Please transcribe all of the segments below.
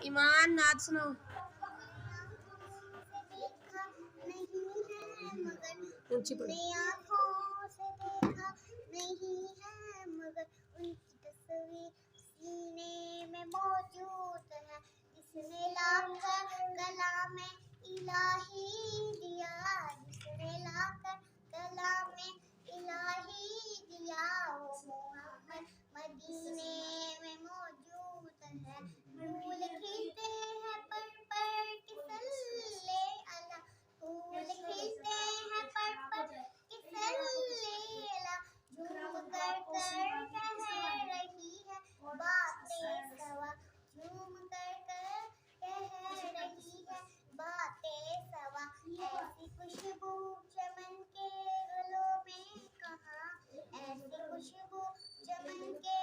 ایمان نعت سناؤ. اونچی پڑھو. آنکھوں سے دیکھا نہیں ہے مگر ان کی تصویر سینے میں موجود ہے. جس نے لا کر کلام الہی دیا، جس نے لا کر کلام الہی دیا، وہ محمد مدینے میں موجود ہے. پھول کھلتے ہیں پر کہ صلی اللہ، پھول کھلتے ہیں پر کہ صلی اللہ. جھوم کر کہہ رہی ہے باتیں سوا، جھوم کر کہہ رہی ہے باتیں سوا. ایسی خوشبو چمن کے گلوں میں کہاں، ایسی خوشبو چمن کے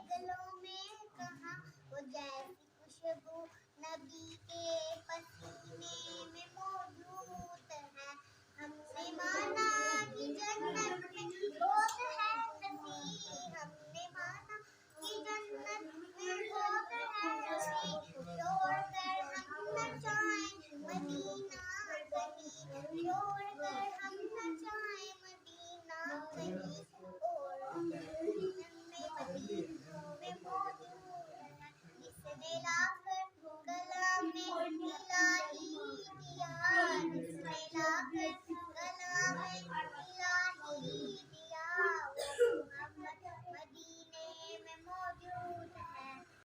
گلوں میں کہاں. وہ جیسی خوشبو نبی کے پسینے میں موجود ہے. ہم نے مانا کہ جنت میں بہت ہے نصیب، ہم نے مانا کہ جنت میں بہت ہے نصیب. چھوڑ کر ہم نہ جائیں مدینہ کہیں، چھوڑ کر ہم نہ جائیں مدینہ کہیں.